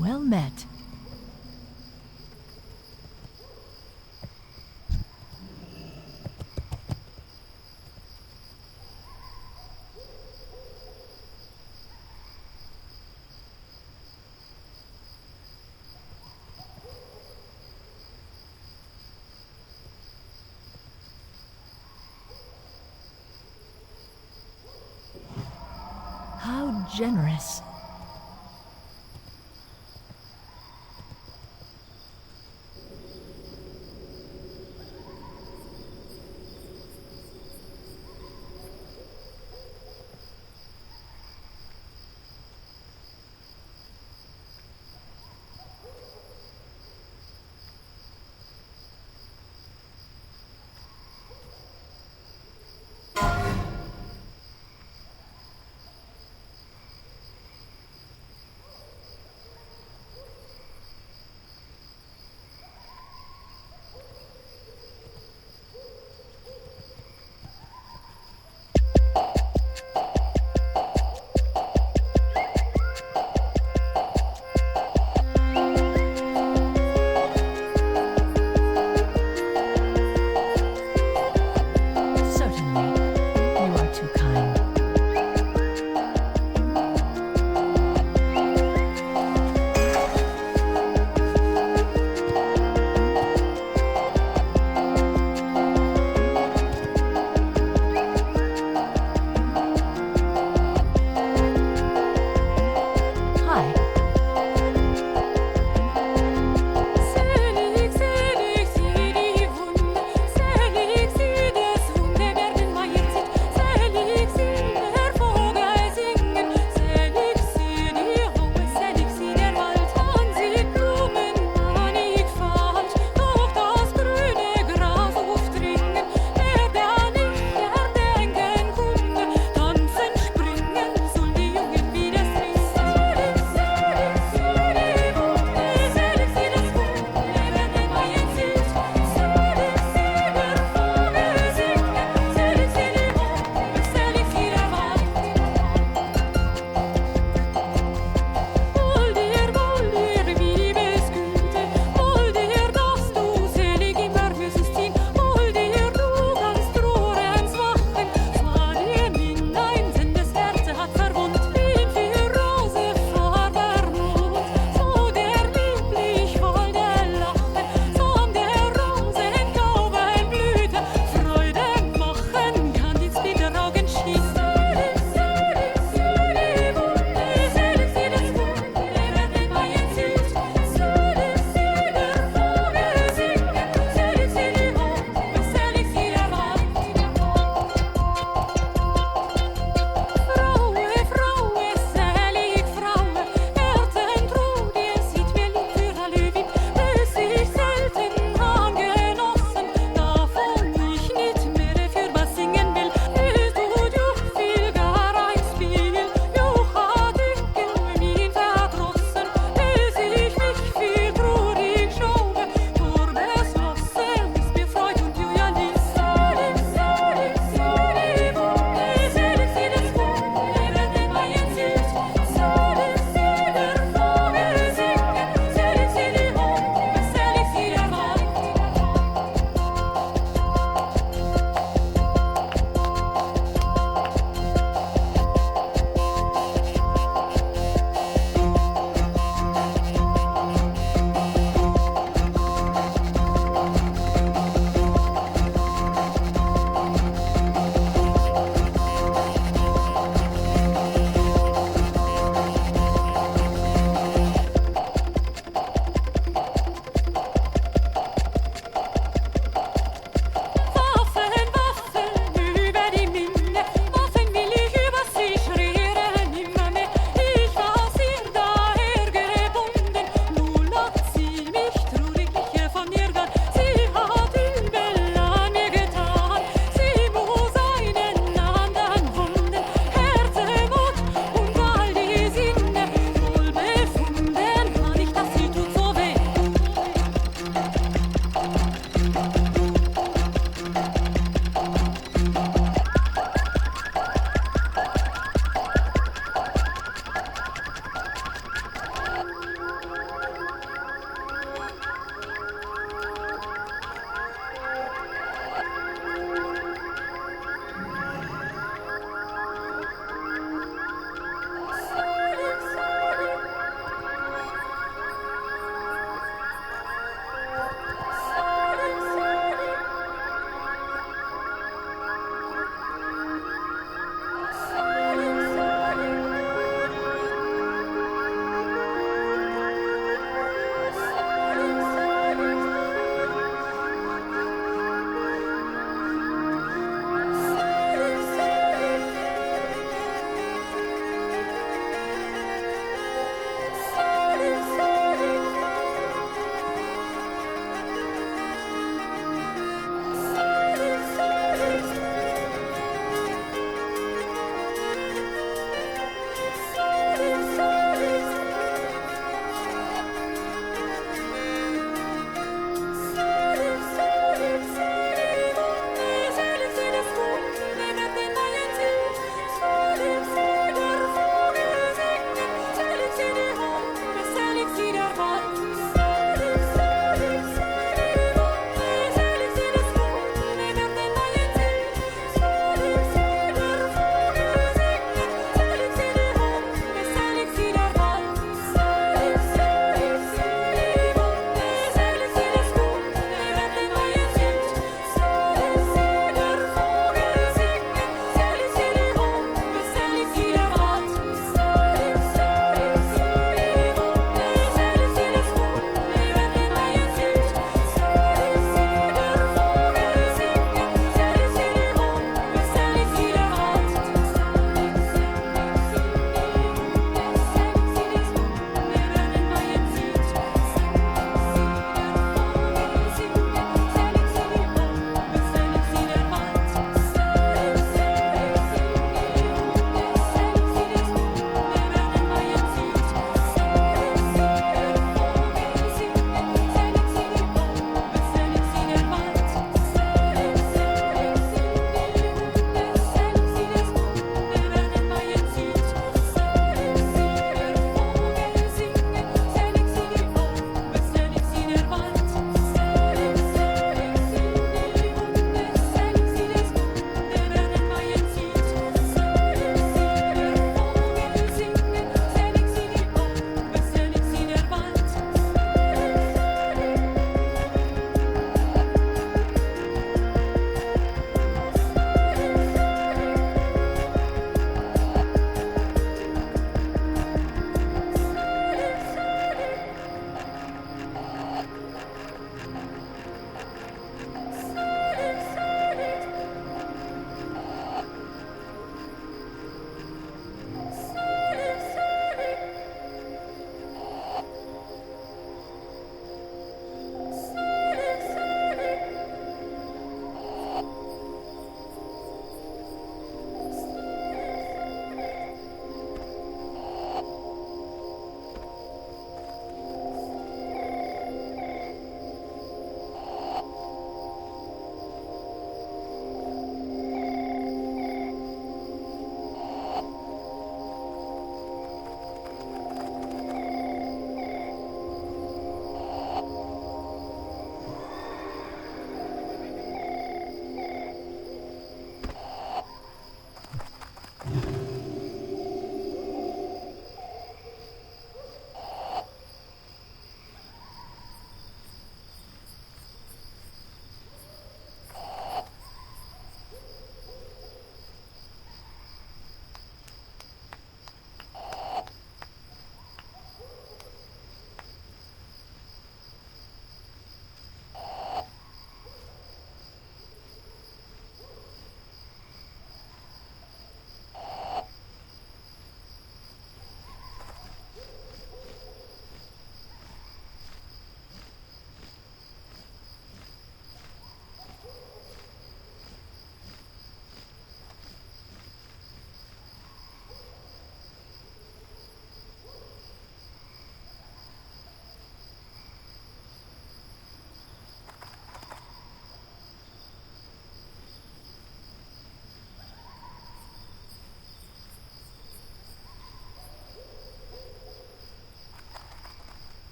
Well met. How generous.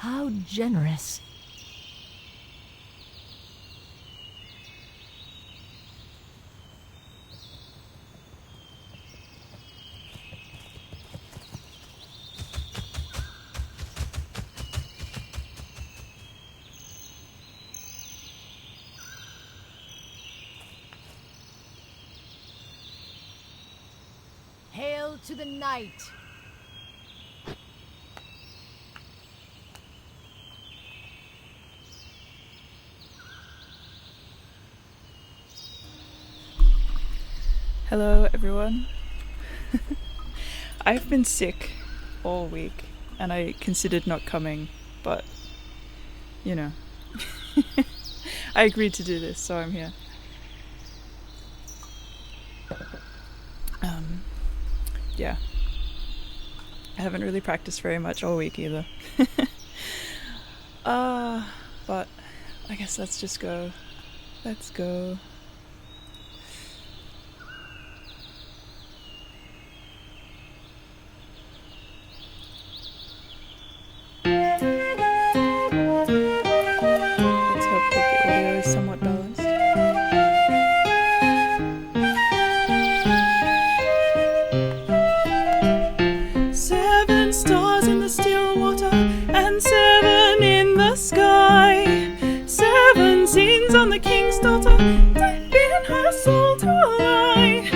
How generous. Hail to the night! Hello everyone. I've been sick all week and I considered not coming, but you know, I agreed to do this, so I'm here. Yeah. I haven't really practiced very much all week either. But I guess let's just go. Let's go. Let's hope that the audio is somewhat balanced. Seven stars in the still water and seven in the sky. Seven sins on the king's daughter, deep in her soul to lie.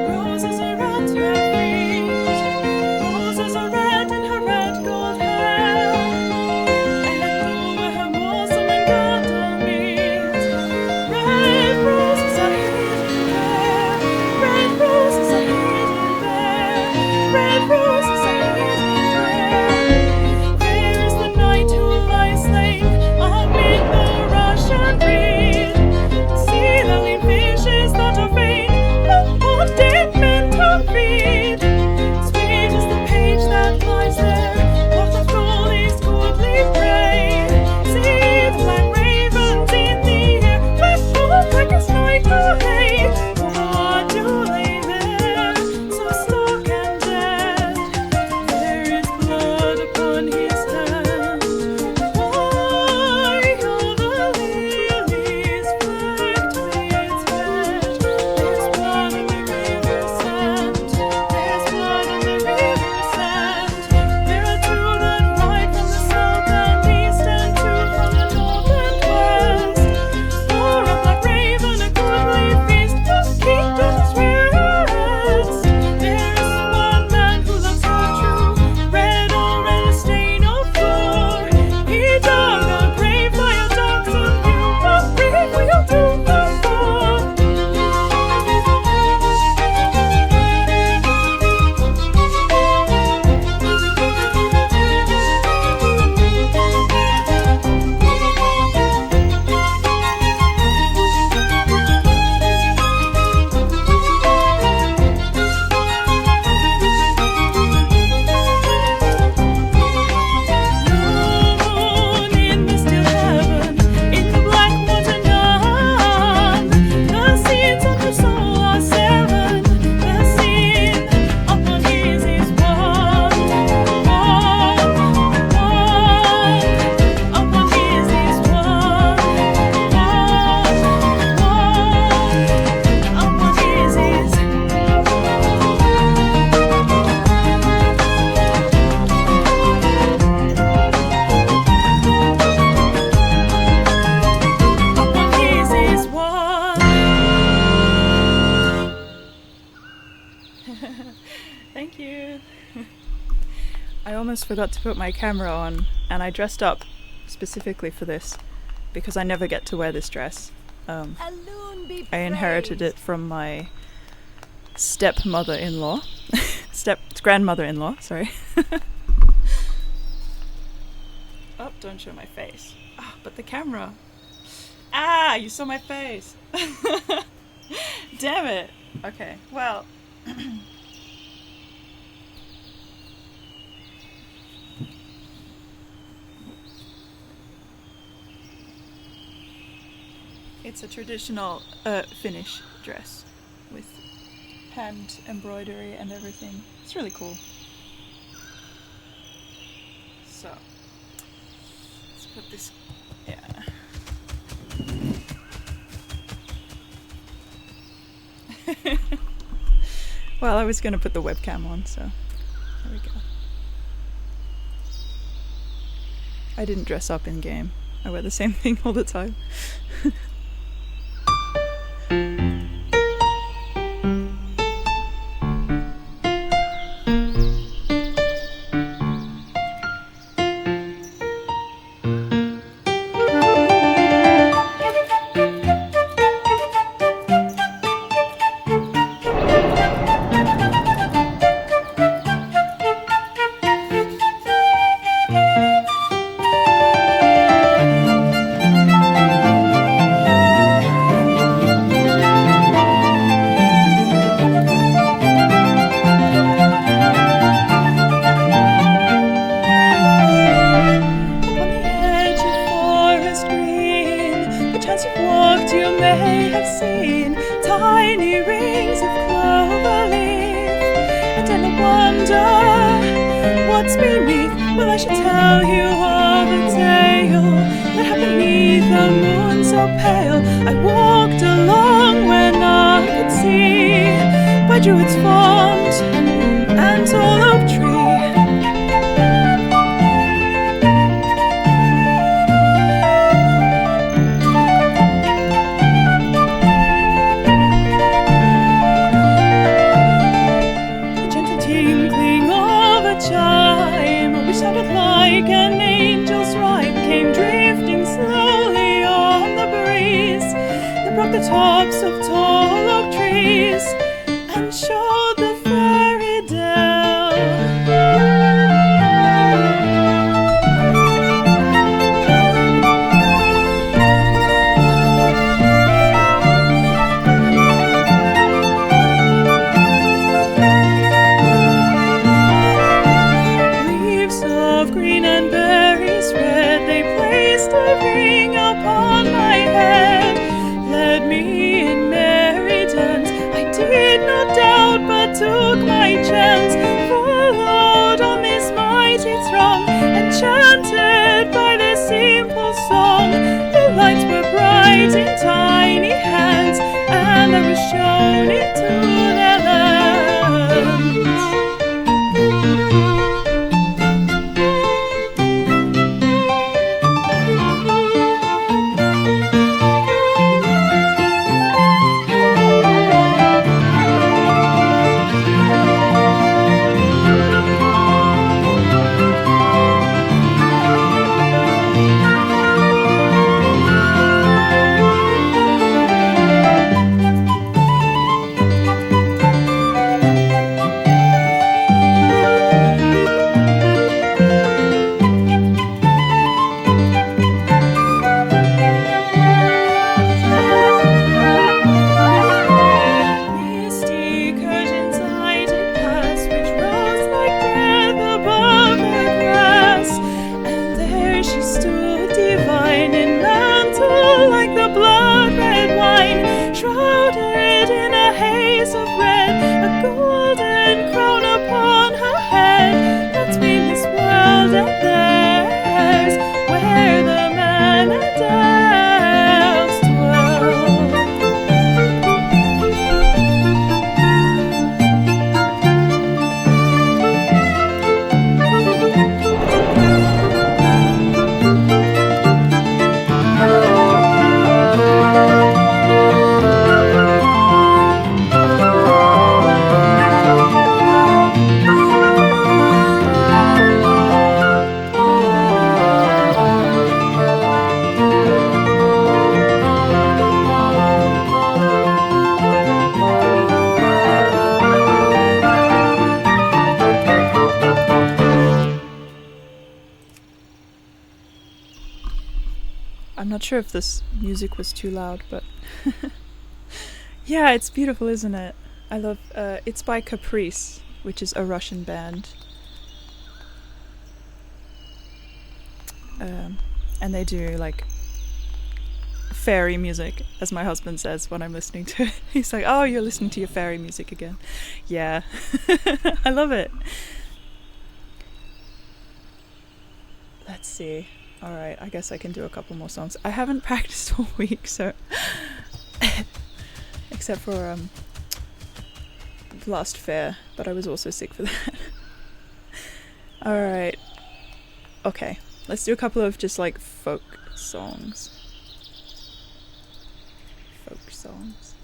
Roses are at her feet, roses are red in her red gold hair, and over her bosom and girdle meet. Red roses are hidden there, red roses are hidden there, red roses are hidden there. There is the knight who lies slain amid the rush and reed. See the lean fishes that are vain, on dead men to feed. Sweet is the page that lies there, what of gold is goodly prey. See the black ravens in the air, black gold like a night to hay. What do they there, so stark and dead? There is blood upon his hand. Why are the lilies flecked with red? There's blood on the river sand. There's blood on the river sand. There are two that ride from the south and east, and two from the north and west. For a black raven, a goodly feast, the kingdom's rest. There is one man who loves her true, red or red, a stain of gore. He dug a grave by a darksome view, what grave will you do before? Moon in the still heaven, in the black water none. The sins of her soul are seven, the sin upon his is one. Upon his is one. Upon his is. Upon his is one. Thank you. I almost forgot to put my camera on, and I dressed up specifically for this because I never get to wear this dress. Alone be I inherited it from my stepmother-in-law. Grandmother-in-law, sorry. Oh, don't show my face. Ah, but the camera. Ah, you saw my face. Damn it. Okay, well. It's a traditional Finnish dress with hand embroidery and everything. It's really cool. So let's put this. Yeah. Well, I was gonna put the webcam on, so there we go. I didn't dress up in game. I wear the same thing all the time. I'm not sure if this music was too loud, but yeah, it's beautiful, isn't it? I love it's by Caprice, which is a Russian band. And they do like fairy music, as my husband says when I'm listening to it. He's like, oh, you're listening to your fairy music again. Yeah. I love it. Let's see. Alright, I guess I can do a couple more songs. I haven't practiced all week, so... except for last fair, but I was also sick for that. Alright. Okay, let's do a couple of just like folk songs. Folk songs.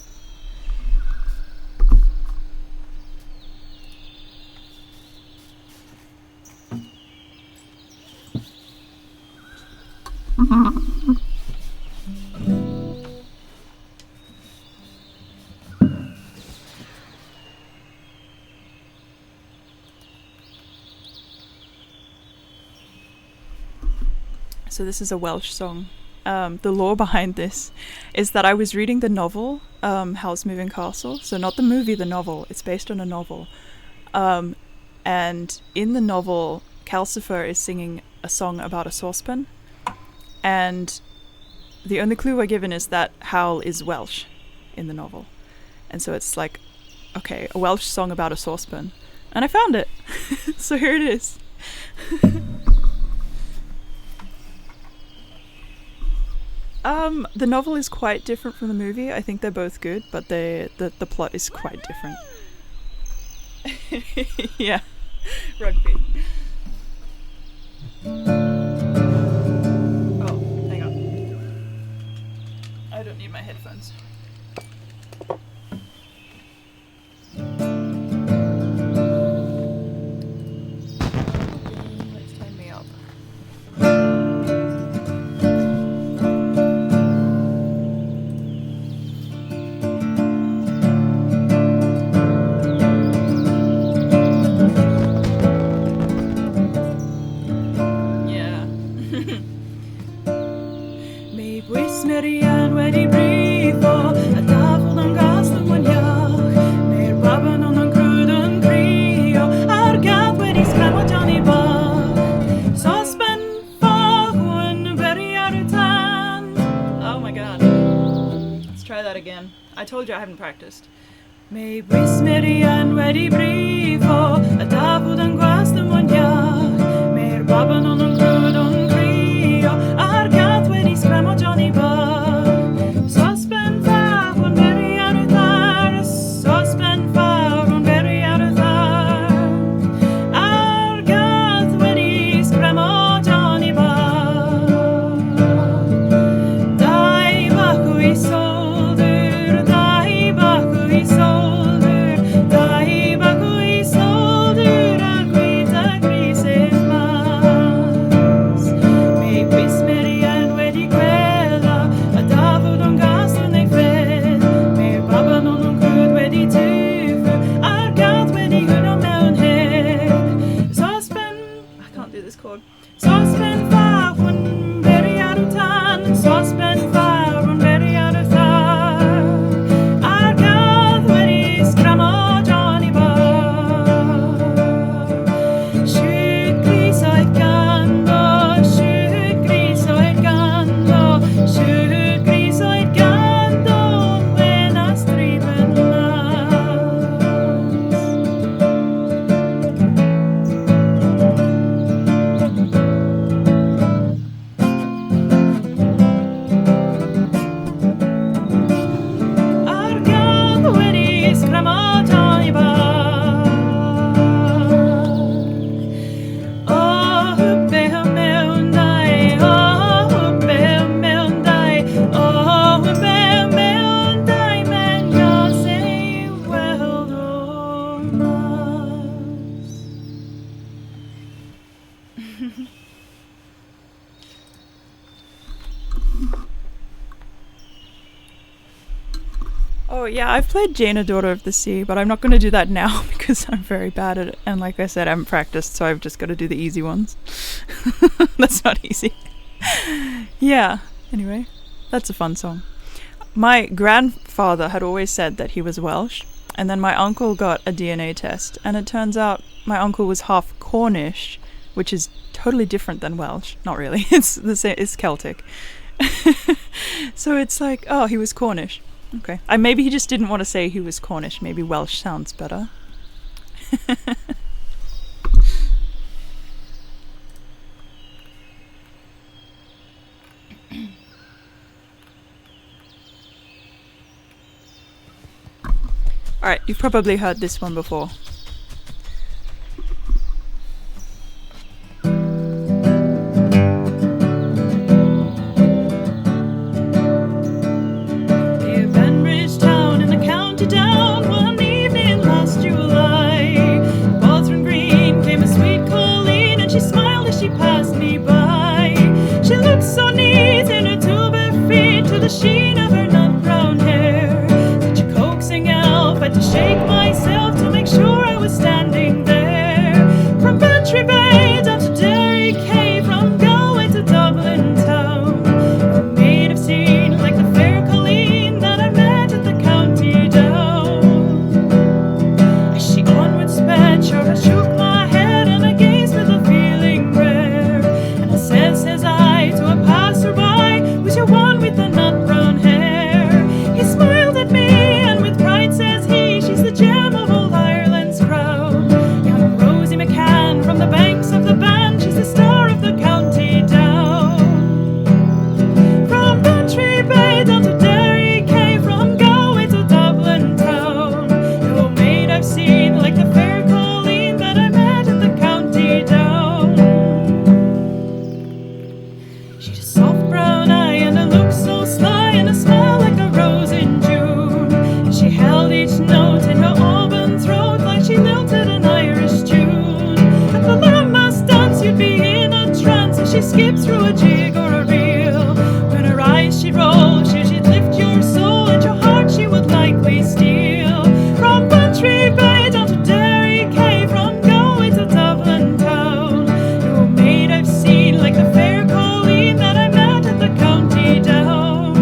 So this is a Welsh song. The lore behind this is that I was reading the novel, Howl's Moving Castle. So not the movie, the novel. It's based on a novel. And in the novel, Calcifer is singing a song about a saucepan. And the only clue we're given is that Howl is Welsh in the novel. And so it's like, okay, a Welsh song about a saucepan. And I found it. So here it is. The novel is quite different from the movie. I think they're both good, but the plot is quite different. Yeah, rugby. Oh, hang on. I don't need my headphones. Let's turn me up. Again. I told you I haven't practiced. May wismerian wedi brifo a davudan guastum onja mer babanon on crudon crio argat wedi scramo Johnny ba sospen fa on very out of there sospen fa on very out of there argat wedi scramo Johnny ba dai ba cui so Oh yeah, I've played Jaina, Daughter of the Sea, but I'm not going to do that now because I'm very bad at it. And like I said, I haven't practiced, so I've just got to do the easy ones. That's not easy. Yeah, anyway, that's a fun song. My grandfather had always said that he was Welsh, and then my uncle got a DNA test, and it turns out my uncle was half Cornish, which is totally different than Welsh. Not really, it's the same, it's Celtic. So it's like, oh, he was Cornish. Okay. Maybe he just didn't want to say he was Cornish. Maybe Welsh sounds better. Alright, you've probably heard this one before. Near Benbridge town in the county down, one evening last July, Baldwin Green came a sweet Colleen, and she smiled as she passed me by. She looked so neat in her two bare feet, to the sheen of her nut brown hair. Such a coaxing elf, had to shake myself to make sure I was standing there. From Bantry Bay down to Derry Quay, from Galway to Dublin town, no maid I've seen like the fair Colleen that I met at the county down. As she onward sped, sure I shook my head and I gazed with a feeling rare. And I says I to a passerby, "Was you one with the nut brown hair?" He smiled at me and with pride says he, "She's the gem of old Ireland's crown. Young Rosie McCann from the banks of the Bann, she's the star of the county down." From Bantry Bay down to Derry Quay, from Galway to Dublin town, no maid I've seen like the fair Colleen that I met at the county down. She'd a soft brown eye and a look so sly, and a smile like a rose in June. And she held each note in her auburn throat like she lilted an Irish tune. At the Lammas dance you'd be in a trance as she skipped through a jig or a reel. When her eyes she'd roll, she'd lift your soul, and your heart she would likely steal. From Bantry Bay down to Derry Quay, from Galway to Dublin town, no maid I've seen like the fair Colleen that I met at the county down.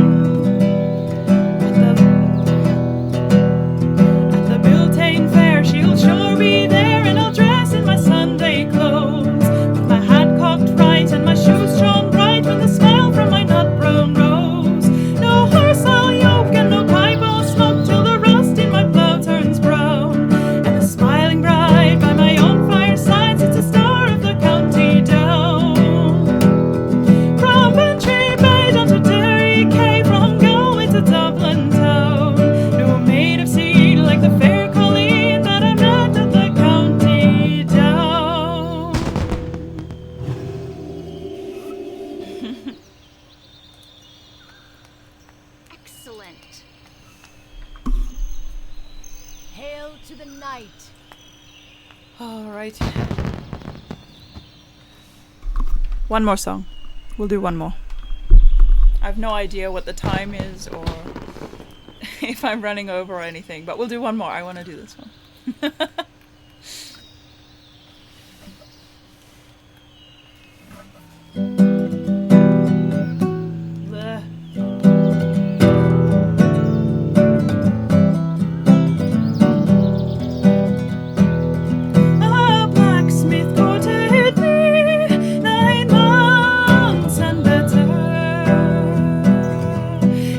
At the Byltan fair she'll sure be there, and I'll dress in my Sunday clothes, with my hat cocked right and my shoes shone bright, with a smile from my nut brown rose. No horse I'll yoke and no pipe I'll smoke, till the rust in my plough turns brown. And the smiling bride by my own fireside sits a star of the county down. From Bantry Bay down to Derry Quay, from Galway to Dublin town, no maid I've seen like the fair Colleen that I met at the county down. Excellent. Hail to the night. Alright. One more song. We'll do one more. I have no idea what the time is or if I'm running over or anything, but we'll do one more. I want to do this one. Bleh. A blacksmith courted me 9 months and better.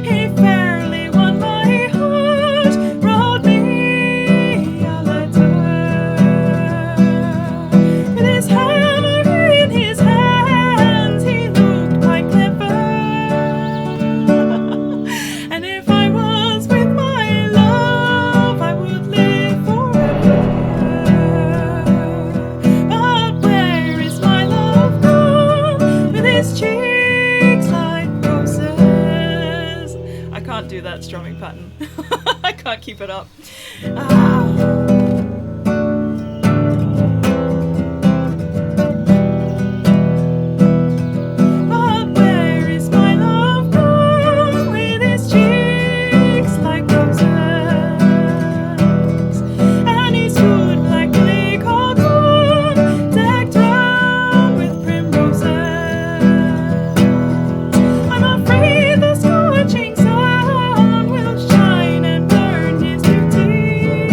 He fairly won my heart, wrote me a letter. With his hammer in his hands, he looked quite clever. And if I was with my love, I would live forever. But where is my love gone, with his cheeks like roses? I can't do that strumming pattern. I can't keep it up. But where is my love gone, with his cheeks like roses? And his hood blackly cotton, decked round with primroses. I'm afraid the scorching sun will shine and burn his beauty.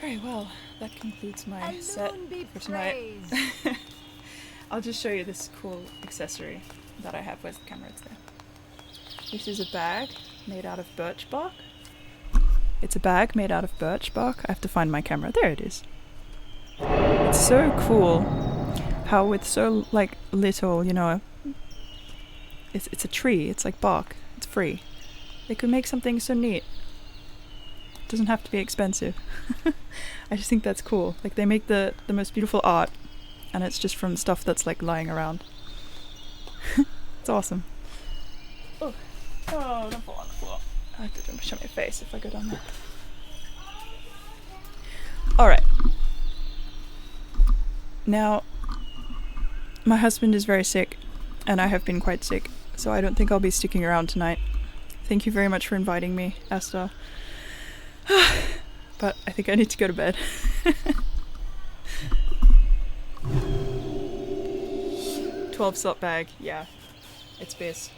Very well, that concludes my set Alone be for tonight. praised. I'll just show you this cool accessory that I have. Where's the camera? It's there. This is a bag made out of birch bark. It's a bag made out of birch bark. I have to find my camera. There it is. It's so cool how with so like little, you know, it's a tree. It's like bark. It's free. They could make something so neat. It doesn't have to be expensive. I just think that's cool. Like they make the most beautiful art, and it's just from stuff that's like lying around. It's awesome. Oh, don't fall on the floor. I have to show my face if I go down there. Alright. Now, my husband is very sick, and I have been quite sick, so I don't think I'll be sticking around tonight. Thank you very much for inviting me, Asta. But I think I need to go to bed. 12 slot bag, yeah. It's best.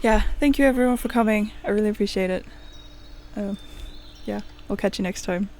Yeah, thank you everyone for coming. I really appreciate it. Yeah, I'll catch you next time.